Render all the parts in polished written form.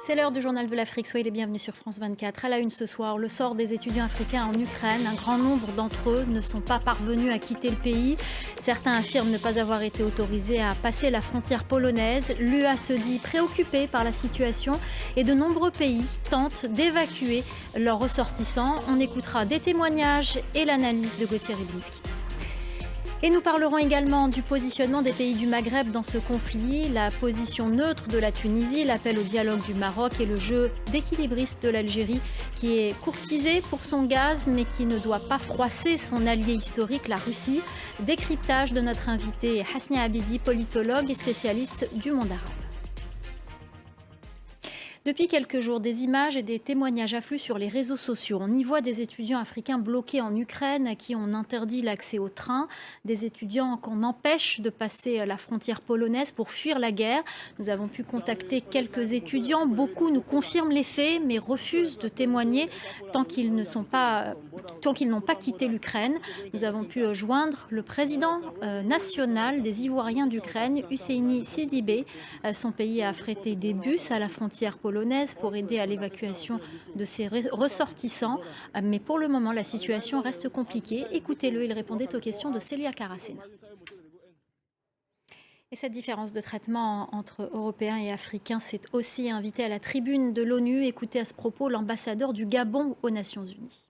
C'est l'heure du journal de l'Afrique. Soyez les bienvenus sur France 24. À la une ce soir, le sort des étudiants africains en Ukraine. Un grand nombre d'entre eux ne sont pas parvenus à quitter le pays. Certains affirment ne pas avoir été autorisés à passer la frontière polonaise. L'UA se dit préoccupée par la situation et de nombreux pays tentent d'évacuer leurs ressortissants. On écoutera des témoignages et l'analyse de Gauthier Rybinski. Et nous parlerons également du positionnement des pays du Maghreb dans ce conflit, la position neutre de la Tunisie, l'appel au dialogue du Maroc et le jeu d'équilibriste de l'Algérie qui est courtisé pour son gaz mais qui ne doit pas froisser son allié historique, la Russie. Décryptage de notre invité Hasnia Abidi, politologue et spécialiste du monde arabe. Depuis quelques jours, des images et des témoignages affluent sur les réseaux sociaux. On y voit des étudiants africains bloqués en Ukraine à qui on interdit l'accès au train, des étudiants qu'on empêche de passer la frontière polonaise pour fuir la guerre. Nous avons pu contacter quelques étudiants. Beaucoup nous confirment les faits mais refusent de témoigner tant qu'ils n'ont pas quitté l'Ukraine. Nous avons pu joindre le président national des Ivoiriens d'Ukraine, Husseini Sidibé. Son pays a affrété des bus à la frontière polonaise pour aider à l'évacuation de ses ressortissants. Mais pour le moment, la situation reste compliquée. Écoutez-le, il répondait aux questions de Célia Karasena. Et cette différence de traitement entre Européens et Africains s'est aussi invitée à la tribune de l'ONU. Écoutez à ce propos l'ambassadeur du Gabon aux Nations Unies.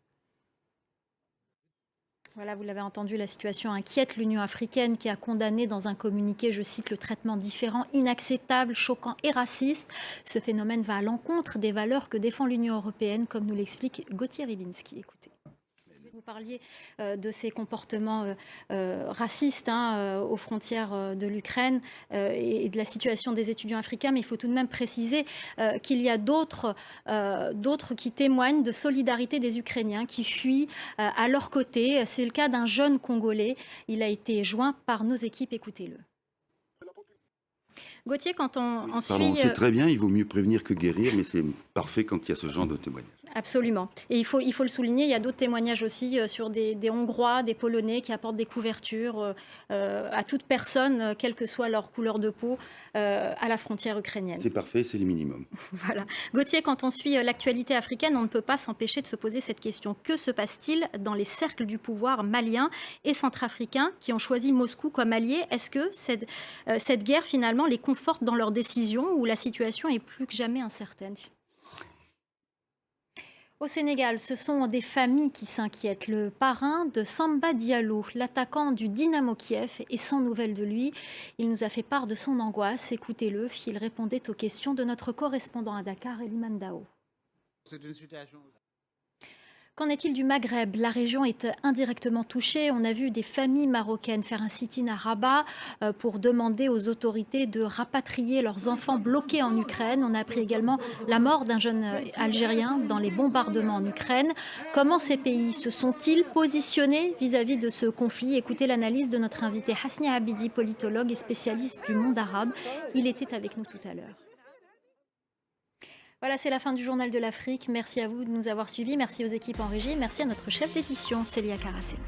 Voilà, vous l'avez entendu, la situation inquiète l'Union africaine qui a condamné dans un communiqué, je cite, le traitement différent, inacceptable, choquant et raciste. Ce phénomène va à l'encontre des valeurs que défend l'Union européenne, comme nous l'explique Gauthier Rybinski. Écoutez. Vous parliez de ces comportements racistes aux frontières de l'Ukraine et de la situation des étudiants africains, mais il faut tout de même préciser qu'il y a d'autres qui témoignent de solidarité des Ukrainiens qui fuient à leur côté. C'est le cas d'un jeune Congolais. Il a été joint par nos équipes. Écoutez-le. Gauthier, quand on suit... C'est très bien, il vaut mieux prévenir que guérir, mais c'est parfait quand il y a ce genre de témoignage. Absolument. Et il faut le souligner, il y a d'autres témoignages aussi sur des Hongrois, des Polonais qui apportent des couvertures à toute personne, quelle que soit leur couleur de peau, à la frontière ukrainienne. C'est parfait, c'est le minimum. Voilà. Gauthier, quand on suit l'actualité africaine, on ne peut pas s'empêcher de se poser cette question. Que se passe-t-il dans les cercles du pouvoir maliens et centrafricains qui ont choisi Moscou comme allié? Est-ce que cette guerre, finalement, les conforte dans leurs décisions ou la situation est plus que jamais incertaine? Au Sénégal, ce sont des familles qui s'inquiètent. Le parrain de Samba Diallo, l'attaquant du Dynamo Kiev, est sans nouvelles de lui. Il nous a fait part de son angoisse. Écoutez-le, il répondait aux questions de notre correspondant à Dakar, Eliman Dao. C'est une situation... Qu'en est-il du Maghreb? La région est indirectement touchée. On a vu des familles marocaines faire un sit-in à Rabat pour demander aux autorités de rapatrier leurs enfants bloqués en Ukraine. On a appris également la mort d'un jeune Algérien dans les bombardements en Ukraine. Comment ces pays se sont-ils positionnés vis-à-vis de ce conflit? Écoutez l'analyse de notre invité Hasnia Abidi, politologue et spécialiste du monde arabe. Il était avec nous tout à l'heure. Voilà, c'est la fin du journal de l'Afrique. Merci à vous de nous avoir suivis. Merci aux équipes en régie. Merci à notre chef d'édition, Célia Karasena.